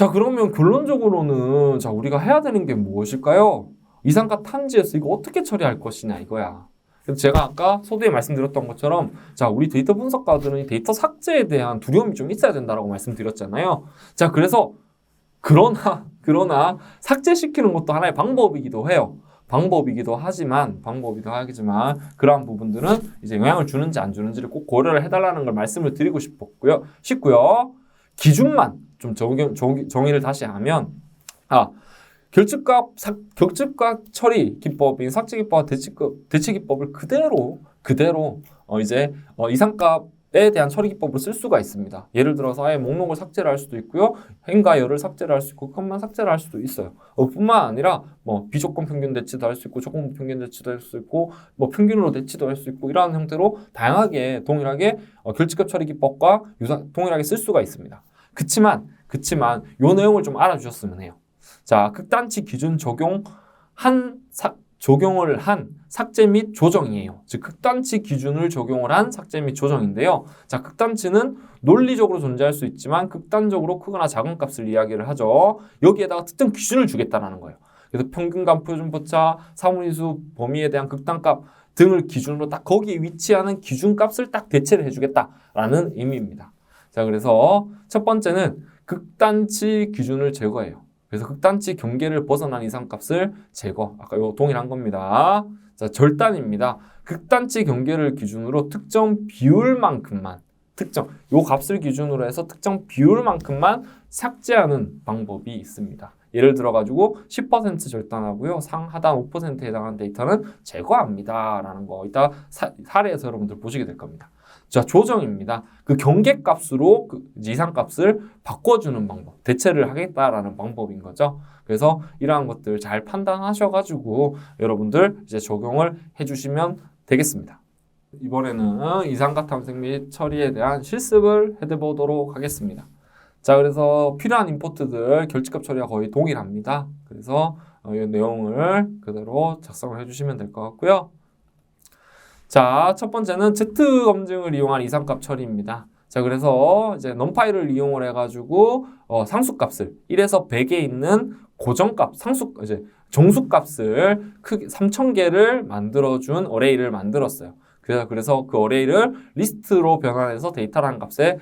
자, 그러면 결론적으로는 자, 우리가 해야 되는 게 무엇일까요? 이산화 탄지에서 이거 어떻게 처리할 것이냐 이거야. 그래서 제가 아까 서두에 말씀드렸던 것처럼 자, 우리 데이터 분석가들은 이 데이터 삭제에 대한 두려움이 좀 있어야 된다라고 말씀드렸잖아요. 자, 그래서 그러나 삭제시키는 것도 하나의 방법이기도 해요. 방법이기도 하지만 그러한 부분들은 이제 영향을 주는지 안 주는지를 꼭 고려를 해달라는 걸 말씀을 드리고 싶고요. 기준만 좀 정의를 다시 하면 격집값 처리 기법인 삭제 기법과 대체 기법을 그대로 이상값에 대한 처리 기법으로 쓸 수가 있습니다. 예를 들어서 아예 목록을 삭제를 할 수도 있고요. 행과 열을 삭제를 할 수 있고 컷만 삭제를 할 수도 있어요. 뿐만 아니라 뭐 비조건 평균 대치도 할 수 있고 조건 평균 대치도 할 수 있고 뭐 평균으로 대치도 할 수 있고 이러한 형태로 다양하게 동일하게 결집값 처리 기법과 동일하게 쓸 수가 있습니다. 그치만 요 내용을 좀 알아주셨으면 해요. 자, 극단치 기준 적용을 한 삭제 및 조정이에요. 즉, 극단치 기준을 적용을 한 삭제 및 조정인데요. 자, 극단치는 논리적으로 존재할 수 있지만 극단적으로 크거나 작은 값을 이야기를 하죠. 여기에다가 특정 기준을 주겠다는 거예요. 그래서 평균값, 표준포차, 사무리수, 범위에 대한 극단값 등을 기준으로 딱 거기에 위치하는 기준값을 딱 대체를 해주겠다라는 의미입니다. 자, 그래서 첫 번째는 극단치 기준을 제거해요. 그래서 극단치 경계를 벗어난 이상값을 제거. 아까 요 동일한 겁니다. 자, 절단입니다. 극단치 경계를 기준으로 특정 비율만큼만 요 값을 기준으로 해서 특정 비율만큼만 삭제하는 방법이 있습니다. 예를 들어가지고 10% 절단하고요. 상하단 5%에 해당하는 데이터는 제거합니다. 라는 거 이따 사례에서 여러분들 보시게 될 겁니다. 자, 조정입니다. 그 경계값으로 이상값을 바꿔주는 방법, 대체를 하겠다라는 방법인 거죠. 그래서 이러한 것들 잘 판단하셔가지고 여러분들 이제 적용을 해주시면 되겠습니다. 이번에는 이상값 탐색 및 처리에 대한 실습을 해보도록 하겠습니다. 자, 그래서 필요한 임포트들 결집값 처리와 거의 동일합니다. 그래서 이 내용을 그대로 작성을 해주시면 될 것 같고요. 자, 첫 번째는 Z 검증을 이용한 이상값 처리입니다. 자, 그래서 이제 num파이를 이용을 해가지고 상수값을 1에서 100에 있는 고정값, 정수값을 크게 3000개를 만들어준 어레이를 만들었어요. 그래서 그 어레이를 리스트로 변환해서 데이터라는 값에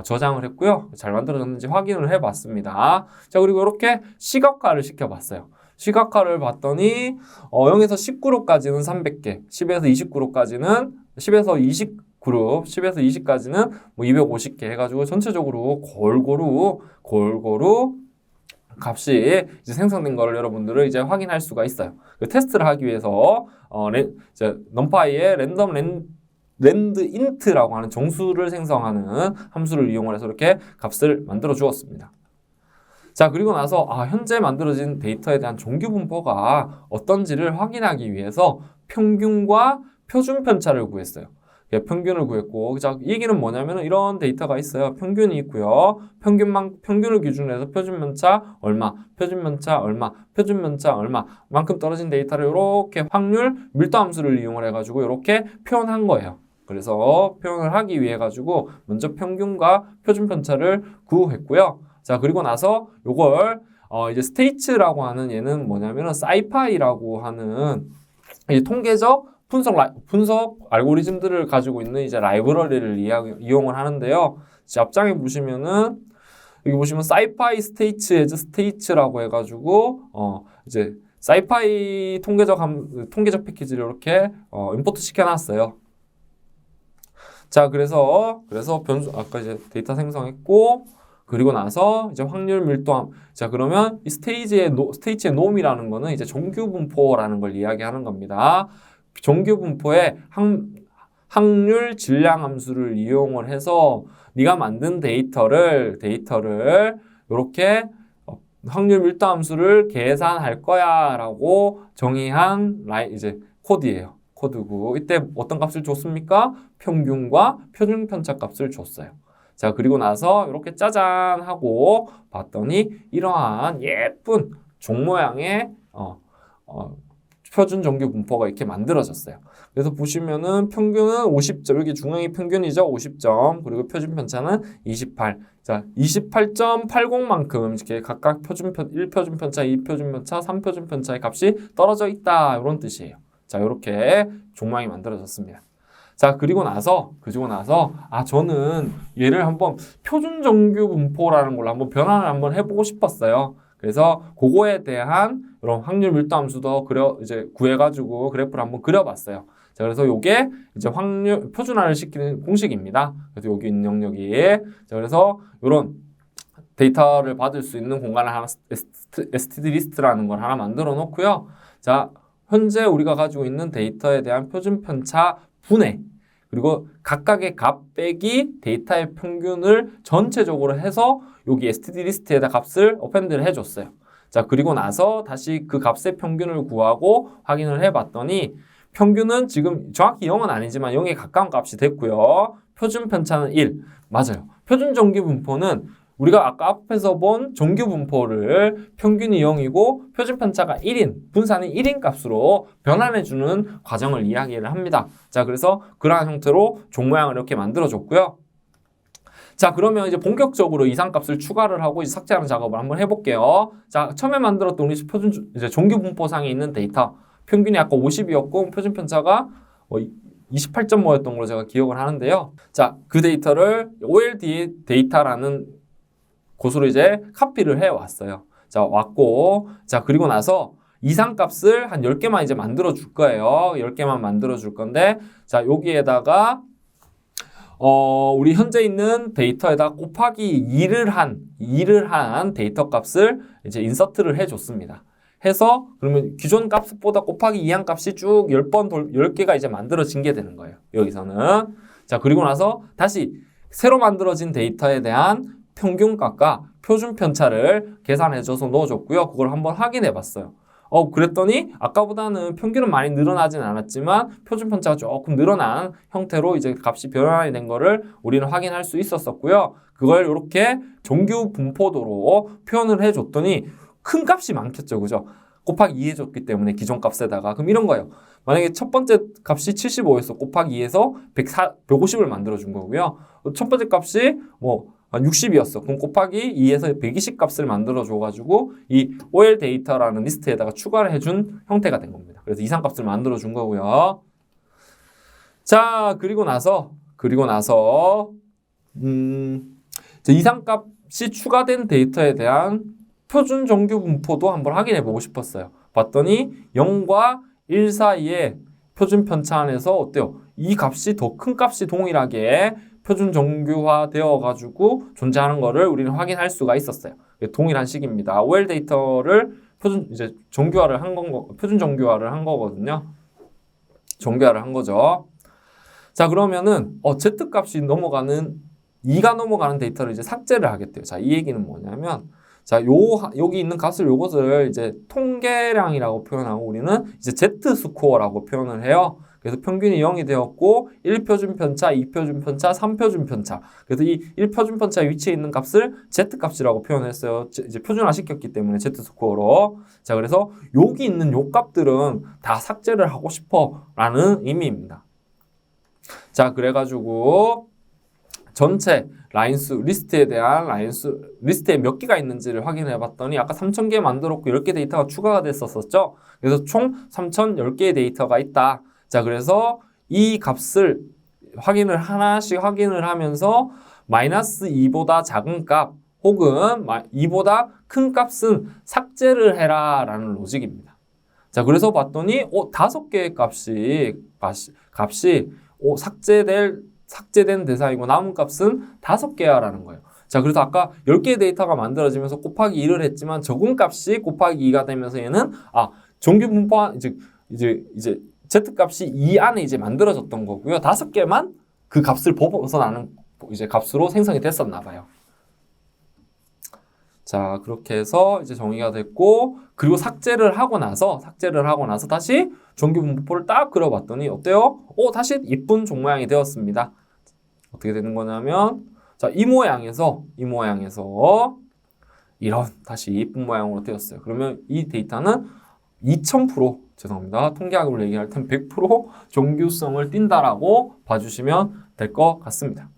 저장을 했고요. 잘 만들어졌는지 확인을 해봤습니다. 자, 그리고 이렇게 시각화를 시켜봤어요. 시각화를 봤더니 0에서 10그룹까지는 300개, 10에서 20그룹까지는 10에서 20까지는 뭐 250개 해가지고 전체적으로 골고루 값이 이제 생성된 거를 여러분들은 이제 확인할 수가 있어요. 그 테스트를 하기 위해서 num파이의 랜드인트라고 하는 정수를 생성하는 함수를 이용을 해서 이렇게 값을 만들어 주었습니다. 자, 그리고 나서 현재 만들어진 데이터에 대한 정규 분포가 어떤지를 확인하기 위해서 평균과 표준 편차를 구했어요. 평균을 구했고, 자, 이 얘기는 뭐냐면 이런 데이터가 있어요. 평균이 있고요. 평균을 기준으로 해서 표준 편차 얼마, 표준 편차 얼마, 표준 편차 얼마만큼 떨어진 데이터를 이렇게 확률 밀도 함수를 이용을 해가지고 이렇게 표현한 거예요. 그래서 표현을 하기 위해 가지고 먼저 평균과 표준 편차를 구했고요. 자, 그리고 나서 요걸 이제 스테이츠라고 하는 얘는 뭐냐면은 사이파이라고 하는 이 통계적 분석 알고리즘들을 가지고 있는 이제 라이브러리를 이용을 하는데요. 앞장에 보시면은 여기 보시면 사이파이 스테이츠 에즈 스테이츠라고 해가지고 이제 사이파이 통계적 패키지를 이렇게 임포트 시켜놨어요. 자, 그래서 변수 아까 이제 데이터 생성했고. 그리고 나서 이제 확률 밀도함. 자, 그러면 이 스테이지의 놈이라는 거는 이제 정규 분포라는 걸 이야기하는 겁니다. 정규 분포의 확률 질량 함수를 이용을 해서 네가 만든 데이터를 이렇게 확률 밀도 함수를 계산할 거야라고 정의한 이제 코드예요. 코드고 이때 어떤 값을 줬습니까? 평균과 표준 편차 값을 줬어요. 자, 그리고 나서 이렇게 짜잔 하고 봤더니 이러한 예쁜 종 모양의 표준 정규 분포가 이렇게 만들어졌어요. 그래서 보시면은 평균은 50점, 여기 중앙이 평균이죠. 50점. 그리고 표준 편차는 28. 자, 28.80만큼 이렇게 각각 1표준 편차, 2표준 편차, 3표준 편차의 값이 떨어져 있다. 이런 뜻이에요. 자, 이렇게 종망이 만들어졌습니다. 자, 그리고 나서 저는 얘를 한번 표준 정규 분포라는 걸로 한번 변환을 한번 해보고 싶었어요. 그래서 그거에 대한 이런 확률 밀도 함수도 구해가지고 그래프를 한번 그려봤어요. 자, 그래서 요게 이제 확률 표준화를 시키는 공식입니다. 그래서 여기 있는 영역이 자, 그래서 이런 데이터를 받을 수 있는 공간을 하나 STD 리스트라는 걸 하나 만들어 놓고요. 자, 현재 우리가 가지고 있는 데이터에 대한 표준 편차 분해 그리고 각각의 값 빼기 데이터의 평균을 전체적으로 해서 여기 std 리스트에다 값을 어펜드를 해줬어요. 자, 그리고 나서 다시 그 값의 평균을 구하고 확인을 해봤더니 평균은 지금 정확히 0은 아니지만 0에 가까운 값이 됐고요. 표준 편차는 1. 맞아요. 표준 정규 분포는 우리가 아까 앞에서 본 정규 분포를 평균이 0이고 표준 편차가 1인, 분산이 1인 값으로 변환해주는 과정을 이야기를 합니다. 자, 그래서 그러한 형태로 종 모양을 이렇게 만들어줬고요. 자, 그러면 이제 본격적으로 이상값을 추가를 하고 이제 삭제하는 작업을 한번 해볼게요. 자, 처음에 만들었던 우리 이제 정규 분포상에 있는 데이터 평균이 아까 50이었고 표준 편차가 28.5였던 걸로 제가 기억을 하는데요. 자, 그 데이터를 OLD 데이터라는 곳으로 이제 카피를 해왔어요. 자, 왔고, 자, 그리고 나서 이상값을 한 10개만 이제 만들어 줄 거예요. 10개만 만들어 줄 건데, 자, 여기에다가, 우리 현재 있는 데이터에다 곱하기 2를 한 데이터 값을 이제 인서트를 해줬습니다. 해서, 그러면 기존 값보다 곱하기 2한 값이 쭉 10개가 이제 만들어진 게 되는 거예요. 여기서는. 자, 그리고 나서 다시 새로 만들어진 데이터에 대한 평균값과 표준 편차를 계산해줘서 넣어줬고요. 그걸 한번 확인해 봤어요. 그랬더니 아까보다는 평균은 많이 늘어나진 않았지만 표준 편차가 조금 늘어난 형태로 이제 값이 변환이 된 거를 우리는 확인할 수 있었었고요. 그걸 이렇게 정규 분포도로 표현을 해줬더니 큰 값이 많겠죠. 그죠? 곱하기 2 해줬기 때문에 기존 값에다가. 그럼 이런 거예요. 만약에 첫 번째 값이 75에서 곱하기 2에서 150을 만들어준 거고요. 첫 번째 값이 60이었어. 그럼 곱하기 2에서 120 값을 만들어줘가지고 이 OL 데이터라는 리스트에다가 추가를 해준 형태가 된 겁니다. 그래서 이상값을 만들어준 거고요. 자, 그리고 나서 이상값이 추가된 데이터에 대한 표준 정규 분포도 한번 확인해 보고 싶었어요. 봤더니 0과 1 사이에 표준 편차 안에서 어때요? 이 값이 더 큰 값이 동일하게 표준 정규화 되어가지고 존재하는 거를 우리는 확인할 수가 있었어요. 동일한 식입니다. OL 데이터를 표준 정규화를 한 거거든요. 정규화를 한 거죠. 자, 그러면은 Z 값이 넘어가는 2가 넘어가는 데이터를 이제 삭제를 하겠대요. 자, 이 얘기는 뭐냐면 자, 여기 있는 요것을 이제 통계량이라고 표현하고 우리는 이제 Z 스코어라고 표현을 해요. 그래서 평균이 0이 되었고 1표준 편차, 2표준 편차, 3표준 편차. 그래서 이 1표준 편차에 위치해 있는 값을 Z값이라고 표현했어요. 이제 표준화 시켰기 때문에 Z스코어로. 자, 그래서 여기 있는 요 값들은 다 삭제를 하고 싶어 라는 의미입니다. 자, 그래가지고 전체 라인수, 리스트에 대한 리스트에 몇 개가 있는지를 확인해 봤더니 아까 3,000개 만들었고 10개 데이터가 추가가 됐었죠. 그래서 총 3,010개의 데이터가 있다. 자, 그래서 이 값을 하나씩 확인을 하면서 마이너스 2보다 작은 값 혹은 2보다 큰 값은 삭제를 해라 라는 로직입니다. 자, 그래서 봤더니 5개의 값이 삭제된 대상이고 남은 값은 5개야 라는 거예요. 자, 그래서 아까 10개의 데이터가 만들어지면서 곱하기 2를 했지만 적은 값이 곱하기 2가 되면서 얘는 정규 분포 이제 Z값이 2 안에 이제 만들어졌던 거고요. 5개만 그 값을 벗어나는 이제 값으로 생성이 됐었나 봐요. 자, 그렇게 해서 이제 정의가 됐고, 그리고 삭제를 하고 나서 다시 정규 분포를 딱 그려봤더니 어때요? 다시 예쁜 종 모양이 되었습니다. 어떻게 되는 거냐면, 자, 이 모양에서 이런 다시 예쁜 모양으로 되었어요. 그러면 이 데이터는 2000% 죄송합니다. 통계학으로 얘기할 땐 100% 정규성을 띈다라고 봐주시면 될 것 같습니다.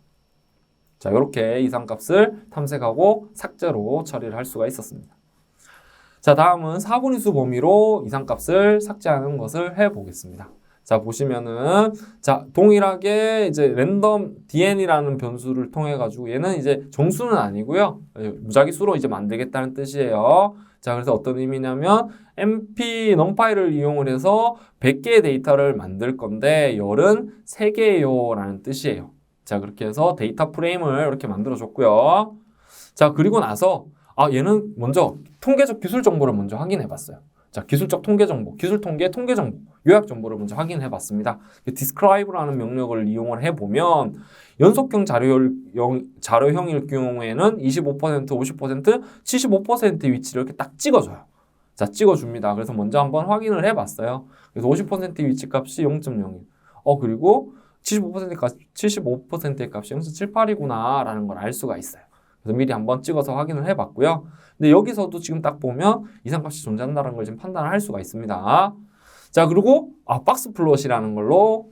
자, 이렇게 이상값을 탐색하고 삭제로 처리를 할 수가 있었습니다. 자, 다음은 4분위수 범위로 이상값을 삭제하는 것을 해보겠습니다. 자, 보시면은, 자, 동일하게 이제 랜덤 DN이라는 변수를 통해 가지고 얘는 이제 정수는 아니고요. 무작위수로 이제 만들겠다는 뜻이에요. 자, 그래서 어떤 의미냐면 MP numPy를 이용을 해서 100개의 데이터를 만들 건데 열은 3개예요 라는 뜻이에요. 자, 그렇게 해서 데이터 프레임을 이렇게 만들어 줬고요. 자, 그리고 나서 얘는 먼저 통계적 기술 정보를 먼저 확인해 봤어요. 자, 기술적 통계 정보, 기술 통계, 통계 정보, 요약 정보를 먼저 확인해 봤습니다. describe라는 명령을 이용을 해보면 연속형 자료형일 경우에는 25%, 50%, 75%의 위치를 이렇게 딱 찍어줘요. 자, 찍어줍니다. 그래서 먼저 한번 확인을 해 봤어요. 그래서 50%의 위치 값이 0.01. 그리고 75%의 값이 0.78이구나 라는 걸 알 수가 있어요. 그래서 미리 한번 찍어서 확인을 해봤고요. 근데 여기서도 지금 딱 보면 이상값이 존재한다는 걸 지금 판단을 할 수가 있습니다. 자, 그리고 박스 플롯이라는 걸로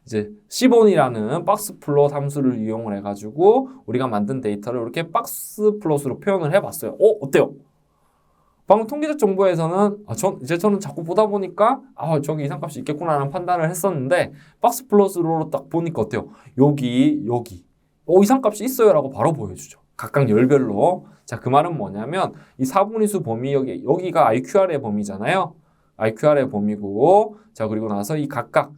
이제 시본이라는 박스 플롯 함수를 이용을 해가지고 우리가 만든 데이터를 이렇게 박스 플롯으로 표현을 해봤어요. 어때요? 방금 통계적 정보에서는 저는 자꾸 보다 보니까 저기 이상값이 있겠구나라는 판단을 했었는데 박스 플롯으로 딱 보니까 어때요? 여기 이상값이 있어요 라고 바로 보여주죠. 각각 열별로. 자, 그 말은 뭐냐면 이 4분위수 범위 여기가 IQR의 범위잖아요. IQR의 범위고, 자, 그리고 나서 이 각각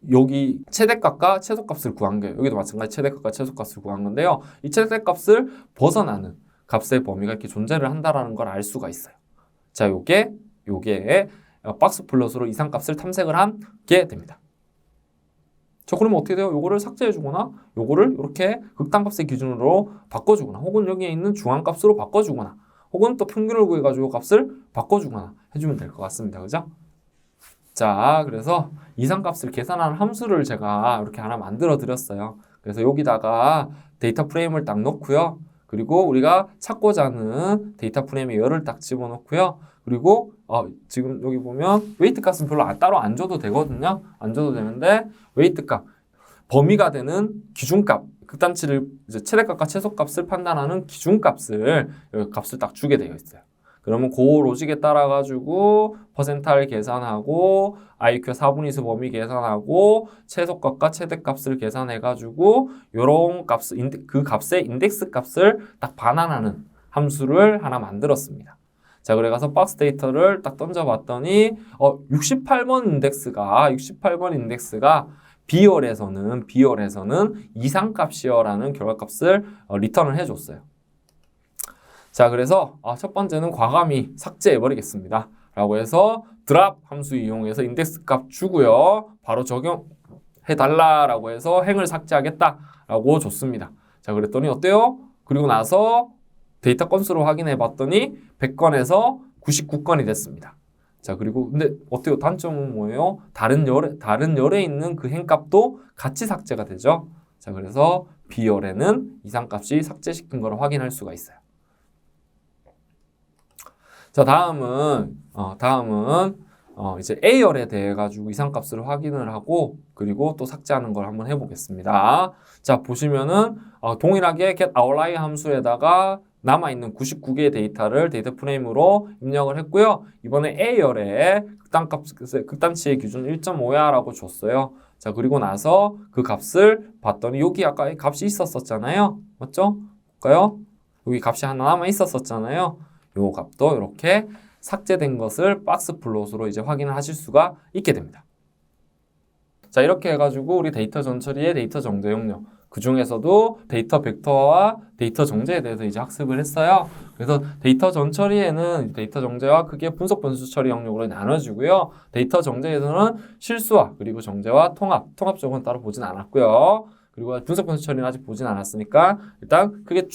여기 최대값과 최소값을 구한 거예요. 여기도 마찬가지 최대값과 최소값을 구한 건데요. 이 최대값을 벗어나는 값의 범위가 이렇게 존재를 한다라는 걸 알 수가 있어요. 자, 요게 박스 플롯으로 이상값을 탐색을 하게 됩니다. 자, 그러면 어떻게 돼요? 요거를 삭제해주거나 요거를 이렇게 극단값의 기준으로 바꿔주거나 혹은 여기에 있는 중앙값으로 바꿔주거나 혹은 또 평균을 구해가지고 값을 바꿔주거나 해주면 될 것 같습니다. 그죠? 자, 그래서 이상값을 계산하는 함수를 제가 이렇게 하나 만들어 드렸어요. 그래서 여기다가 데이터 프레임을 딱 넣고요. 그리고 우리가 찾고자 하는 데이터 프레임의 열을 딱 집어넣고요. 그리고 지금 여기 보면 웨이트 값은 별로 따로 안 줘도 되거든요. 안 줘도 되는데 웨이트 값, 범위가 되는 기준값, 극단치를 이제 최대값과 최소값을 판단하는 기준값을 여기 값을 딱 주게 되어 있어요. 그러면 그 로직에 따라 가지고 퍼센타일 계산하고 IQ 4분위수 범위 계산하고 최소값과 최대값을 계산해 가지고 요런 그 값의 인덱스 값을 딱 반환하는 함수를 하나 만들었습니다. 자, 그래가서 박스 데이터를 딱 던져봤더니 68번 인덱스가 비열에서는 이상값이여라는 결과값을 리턴을 해줬어요. 자, 그래서 첫 번째는 과감히 삭제해버리겠습니다. 라고 해서 드랍 함수 이용해서 인덱스 값 주고요. 바로 적용해달라라고 해서 행을 삭제하겠다라고 줬습니다. 자, 그랬더니 어때요? 그리고 나서 데이터 건수로 확인해 봤더니 100건에서 99건이 됐습니다. 자, 그리고 근데 어때요? 단점은 뭐예요? 다른 열에 있는 그 행값도 같이 삭제가 되죠. 자, 그래서 B열에는 이상값이 삭제시킨 걸 확인할 수가 있어요. 자, 다음은 이제 A열에 대해 가지고 이상값을 확인을 하고 그리고 또 삭제하는 걸 한번 해보겠습니다. 자, 보시면은 동일하게 get outlier 함수에다가 남아있는 99개의 데이터를 데이터 프레임으로 입력을 했고요. 이번에 A열에 극단치의 기준 1.5야 라고 줬어요. 자, 그리고 나서 그 값을 봤더니 여기 아까 값이 있었잖아요. 맞죠? 볼까요? 여기 값이 하나 남아 있었잖아요. 요 값도 이렇게 삭제된 것을 박스 플롯으로 이제 확인을 하실 수가 있게 됩니다. 자, 이렇게 해가지고 우리 데이터 전처리의 데이터 정제 영역, 그 중에서도 데이터 벡터와 데이터 정제에 대해서 이제 학습을 했어요. 그래서 데이터 전처리에는 데이터 정제와 크게 분석 변수 처리 영역으로 나눠지고요. 데이터 정제에서는 실수와 그리고 정제와 통합 쪽은 따로 보진 않았고요. 그리고 분석 변수 처리는 아직 보진 않았으니까 일단 크게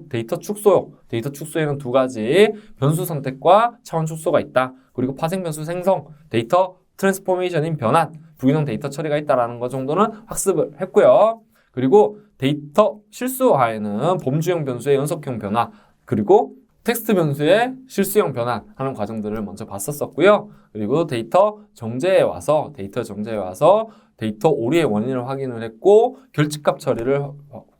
데이터 축소요. 데이터 축소에는 두 가지 변수 선택과 차원 축소가 있다. 그리고 파생 변수 생성, 데이터 트랜스포메이션인 변환, 불균형 데이터 처리가 있다라는 것 정도는 학습을 했고요. 그리고 데이터 실수화에는 범주형 변수의 연속형 변화, 그리고 텍스트 변수의 실수형 변환하는 과정들을 먼저 봤었고요. 그리고 데이터 정제에 와서 데이터 오류의 원인을 확인을 했고 결집값 처리를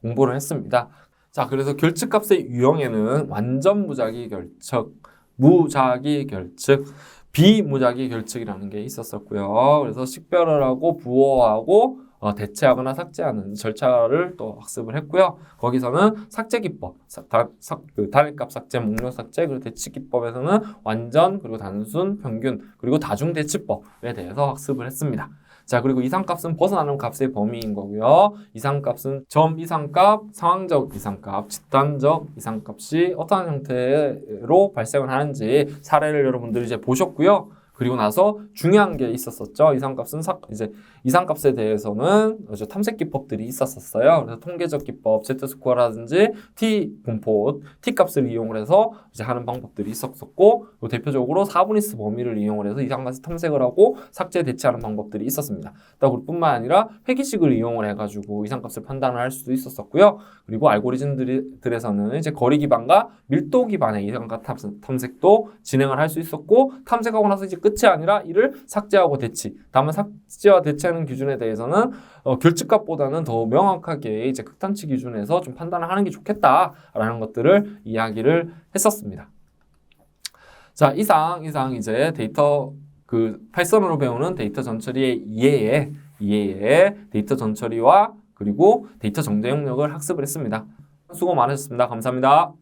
공부를 했습니다. 자, 그래서 결집값의 유형에는 완전 무작위 결측, 무작위 결측, 비무작위 결측이라는 게 있었었고요. 그래서 식별을 하고 부호하고 대체하거나 삭제하는 절차를 또 학습을 했고요. 거기서는 삭제 기법, 단일값 삭제, 목록 삭제, 그리고 대치 기법에서는 완전, 그리고 단순, 평균, 그리고 다중 대치법에 대해서 학습을 했습니다. 자, 그리고 이상값은 벗어나는 값의 범위인 거고요. 이상값은 점 이상값, 상황적 이상값, 집단적 이상값이 어떠한 형태로 발생을 하는지 사례를 여러분들이 이제 보셨고요. 그리고 나서 중요한 게 있었었죠. 이제 이상값에 대해서는 탐색 기법들이 있었어요. 그래서 통계적 기법, Z-스코어라든지 T 분포, T 값을 이용을 해서 이제 하는 방법들이 있었었고, 대표적으로 4분의 범위를 이용을 해서 이상값을 탐색을 하고 삭제 대체하는 방법들이 있었습니다. 또 뿐만 아니라 회기식을 이용을 해가지고 이상값을 판단을 할 수도 있었었고요. 그리고 알고리즘들에서는 이제 거리 기반과 밀도 기반의 이상값 탐색도 진행을 할 수 있었고, 탐색하고 나서 이제 끝이 아니라 이를 삭제하고 대치. 다만 삭제와 대체하는 기준에 대해서는 결집값보다는 더 명확하게 이제 극단치 기준에서 좀 판단을 하는 게 좋겠다라는 것들을 이야기를 했었습니다. 자, 이상 이제 데이터 파이썬으로 배우는 데이터 전처리의 이해에 데이터 전처리와 그리고 데이터 정제 영역을 학습을 했습니다. 수고 많으셨습니다. 감사합니다.